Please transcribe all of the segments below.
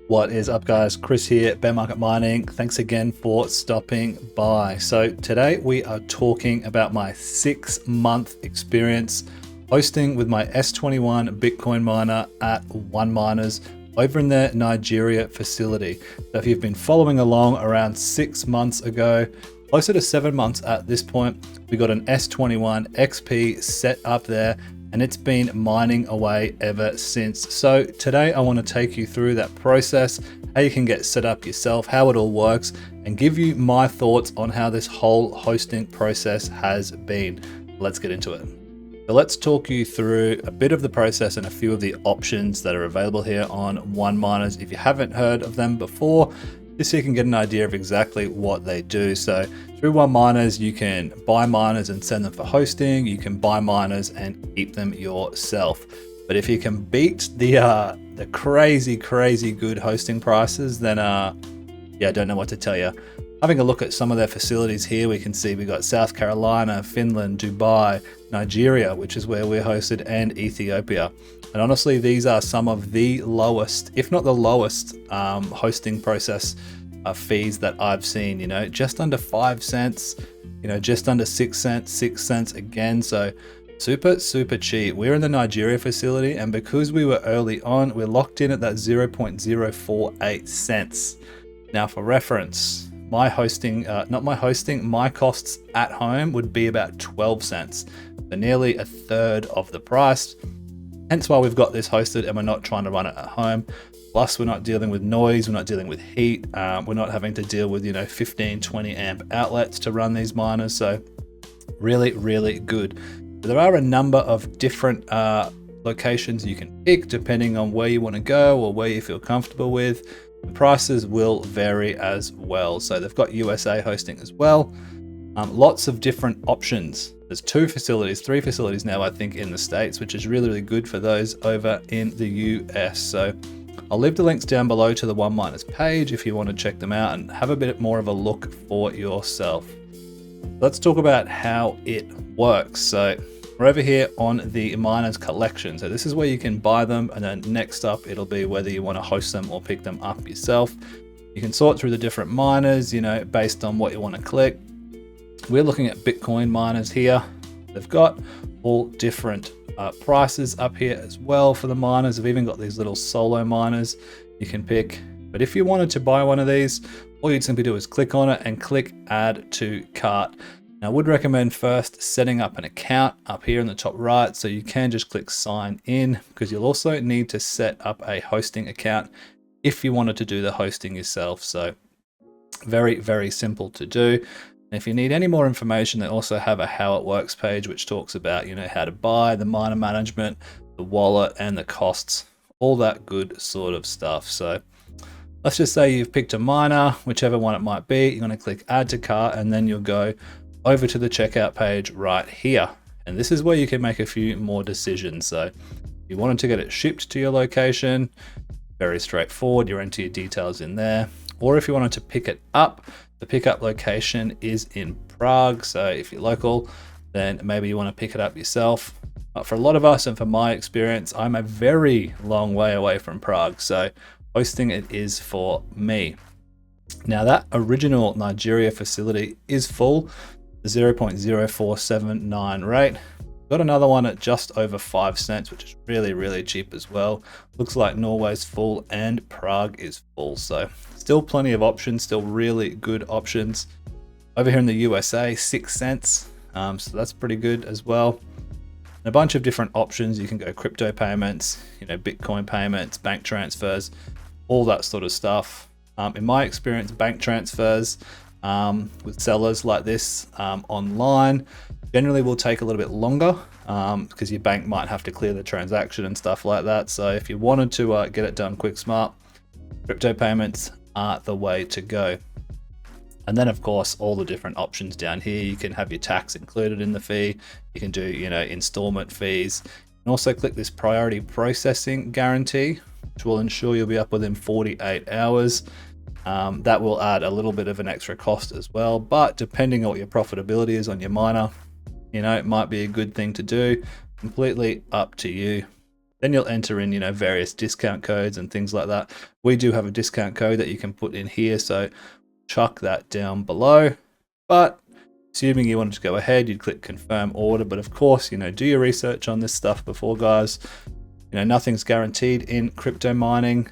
What is up, guys? Chris here, Bear Market Mining. Thanks again for stopping by. So today we are talking about my 6-month experience hosting with my S21 Bitcoin miner at OneMiners over in their Nigeria facility. So if you've been following along, around 6 months ago, closer to 7 months at this point, we got an S21 XP set up there, and it's been mining away ever since. So today I want to take you through that process, how you can get set up yourself, how it all works, and give you my thoughts on how this whole hosting process has been. Let's get into it. So let's talk you through a bit of the process and a few of the options that are available here on OneMiners. If you haven't heard of them before, just so you can get an idea of exactly what they do. So through OneMiners, you can buy miners and send them for hosting. You can buy miners and keep them yourself. But if you can beat the crazy good hosting prices, then yeah, I don't know what to tell you. Having a look at some of their facilities here, we can see we got South Carolina, Finland, Dubai, Nigeria, which is where we're hosted, and Ethiopia. And honestly, these are some of the lowest, if not the lowest, hosting process fees that I've seen. You know, just under 5 cents, you know, just under 6 cents, 6 cents again. So super cheap. We're in the Nigeria facility, and because we were early on, we're locked in at that 0.048 cents. Now, for reference, my costs at home would be about 12 cents. So nearly a third of the price. Hence why we've got this hosted and we're not trying to run it at home. Plus, we're not dealing with noise, we're not dealing with heat, we're not having to deal with, 15, 20 amp outlets to run these miners. So really good. But there are a number of different locations you can pick depending on where you want to go or where you feel comfortable with. The prices will vary as well. So they've got USA hosting as well. Lots of different options. There's 3 facilities now, I think, in the States, which is really good for those over in the US. So I'll leave the links down below to the OneMiners page if you want to check them out and have a bit more of a look for yourself. Let's talk about how it works. So we're over here on the miners collection. So this is where you can buy them, and then next up it'll be whether you want to host them or pick them up yourself. You can sort through the different miners, based on what you want to click. We're looking at Bitcoin miners here. They've got all different prices up here as well for the miners. They've even got these little solo miners you can pick. But if you wanted to buy one of these, all you'd simply do is click on it and click add to cart. Now, I would recommend first setting up an account up here in the top right, so you can just click sign in, because you'll also need to set up a hosting account if you wanted to do the hosting yourself. So very simple to do. And if you need any more information, they also have a how it works page, which talks about, how to buy, the miner management, the wallet, and the costs, all that good sort of stuff. So let's just say you've picked a miner, whichever one it might be. You're going to click add to cart, and then you'll go over to the checkout page right here. And this is where you can make a few more decisions. So if you wanted to get it shipped to your location, very straightforward. You enter your details in there. Or if you wanted to pick it up, the pickup location is in Prague. So if you're local, then maybe you want to pick it up yourself. But for a lot of us, and for my experience, I'm a very long way away from Prague. So hosting it is for me. Now, that original Nigeria facility is full, the 0.0479 rate. Got another one at just over 5 cents, which is really cheap as well. Looks like Norway's full and Prague is full. So still plenty of options, still really good options. Over here in the USA, 6 cents. So that's pretty good as well. And a bunch of different options. You can go crypto payments, Bitcoin payments, bank transfers, all that sort of stuff. In my experience, bank transfers with sellers like this online generally will take a little bit longer because your bank might have to clear the transaction and stuff like that. So if you wanted to get it done quick, smart, crypto payments are the way to go. And then, of course, all the different options down here. You can have your tax included in the fee. You can do, installment fees. And also click this priority processing guarantee, which will ensure you'll be up within 48 hours. That will add a little bit of an extra cost as well, but depending on what your profitability is on your miner, it might be a good thing to do. Completely up to you. Then you'll enter in, various discount codes and things like that. We do have a discount code that you can put in here, so chuck that down below. But assuming you wanted to go ahead, you'd click confirm order. But of course, do your research on this stuff before, guys. Nothing's guaranteed in crypto mining.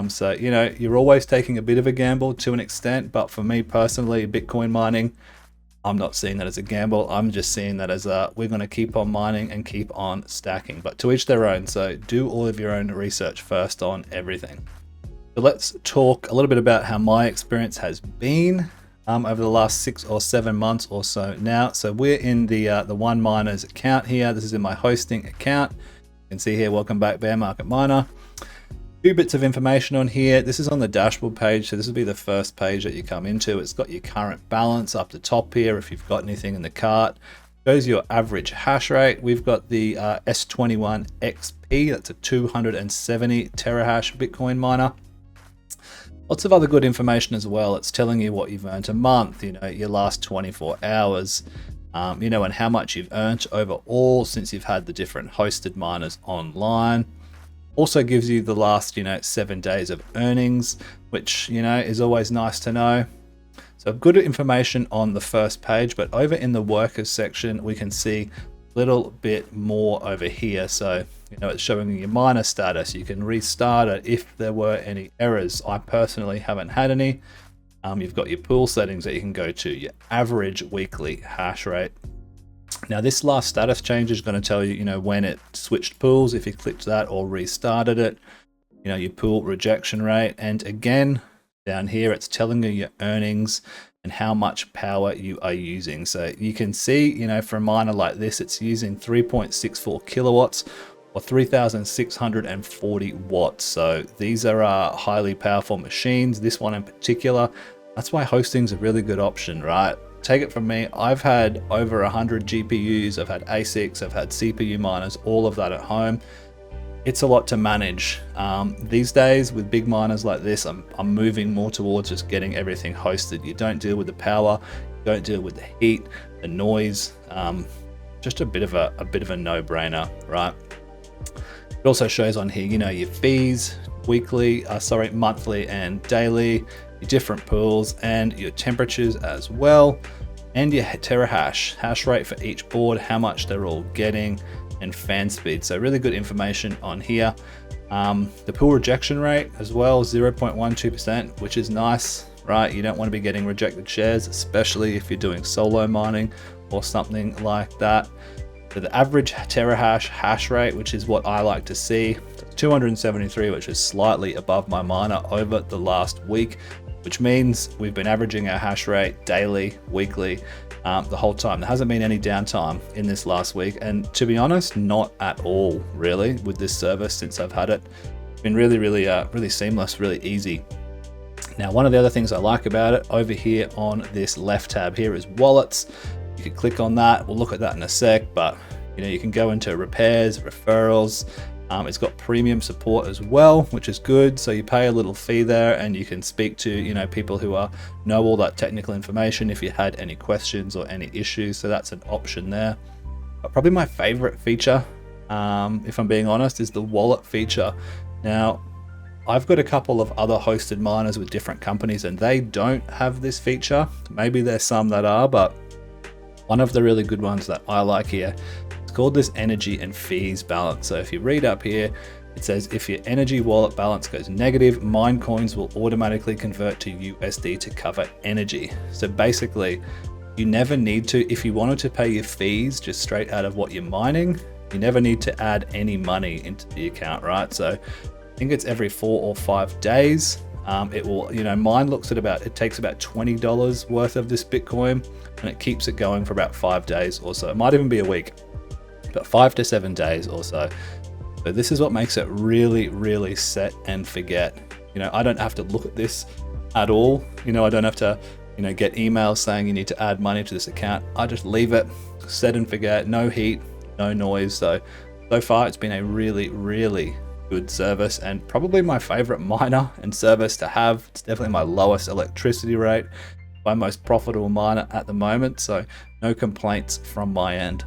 So, you're always taking a bit of a gamble to an extent. But for me personally, Bitcoin mining, I'm not seeing that as a gamble. I'm just seeing that as we're going to keep on mining and keep on stacking. But to each their own. So do all of your own research first on everything. So let's talk a little bit about how my experience has been over the last 6 or 7 months or so now. So we're in the OneMiners account here. This is in my hosting account. You can see here, welcome back, BearMarketMiner. Few bits of information on here. This is on the dashboard page, so this will be the first page that you come into. It's got your current balance up the top here if you've got anything in the cart. Shows your average hash rate. We've got the S21 XP, that's a 270 terahash Bitcoin miner. Lots of other good information as well. It's telling you what you've earned a month, your last 24 hours, and how much you've earned overall since you've had the different hosted miners online. Also gives you the last, 7 days of earnings, which, is always nice to know. So good information on the first page, but over in the workers section, we can see a little bit more over here. So, it's showing you your miner status. You can restart it if there were any errors. I personally haven't had any. You've got your pool settings that you can go to, your average weekly hash rate. Now this last status change is going to tell you, when it switched pools, if you clicked that or restarted it, your pool rejection rate. And again, down here, it's telling you your earnings and how much power you are using. So you can see, for a miner like this, it's using 3.64 kilowatts or 3,640 watts. So these are highly powerful machines. This one in particular, that's why hosting is a really good option, right? Take it from me, I've had over 100 GPUs, I've had ASICs, I've had CPU miners, all of that at home. It's a lot to manage. These days with big miners like this, I'm moving more towards just getting everything hosted. You don't deal with the power, you don't deal with the heat, the noise, just a bit of a no-brainer, right? It also shows on here, your fees, monthly and daily, your different pools and your temperatures as well, and your terahash hash rate for each board, how much they're all getting, and fan speed. So really good information on here. The pool rejection rate as well, 0.12%, which is nice, right? You don't want to be getting rejected shares, especially if you're doing solo mining or something like that. So the average terahash hash rate, which is what I like to see, 273, which is slightly above my miner over the last week, which means we've been averaging our hash rate daily, weekly, the whole time. There hasn't been any downtime in this last week. And to be honest, not at all really with this service since I've had it. It's been really seamless, really easy. Now, one of the other things I like about it over here on this left tab here is wallets. You can click on that. We'll look at that in a sec, but you can go into repairs, referrals. It's got premium support as well, which is good. So you pay a little fee there and you can speak to, people who know all that technical information if you had any questions or any issues. So that's an option there. But probably my favorite feature, if I'm being honest, is the wallet feature. Now, I've got a couple of other hosted miners with different companies and they don't have this feature. Maybe there's some that are, but one of the really good ones that I like here, it's called this energy and fees balance. So if you read up here, it says if your energy wallet balance goes negative, mine coins will automatically convert to USD to cover energy. So basically, you never need to, if you wanted to pay your fees just straight out of what you're mining, you never need to add any money into the account, right? So I think it's every 4 or 5 days. It will, mine looks at it takes about $20 worth of this Bitcoin and it keeps it going for about 5 days or so. It might even be a week, but 5 to 7 days or so. So this is what makes it really set and forget. I don't have to look at this at all. I don't have to, get emails saying you need to add money to this account. I just leave it, set and forget, no heat, no noise. So far it's been a really good service and probably my favorite miner and service to have. It's definitely my lowest electricity rate, my most profitable miner at the moment. So no complaints from my end.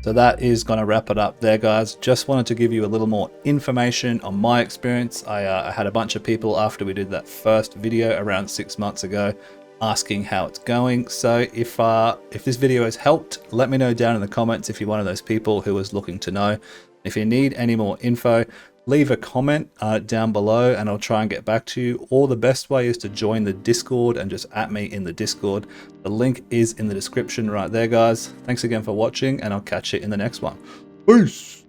So that is going to wrap it up there, guys. Just wanted to give you a little more information on my experience. I had a bunch of people after we did that first video around 6 months ago asking how it's going. So if this video has helped, let me know down in the comments if you're one of those people who was looking to know. If you need any more info, leave a comment down below and I'll try and get back to you. Or the best way is to join the Discord and just @ me in the Discord. The link is in the description right there, guys. Thanks again for watching and I'll catch you in the next one. Peace!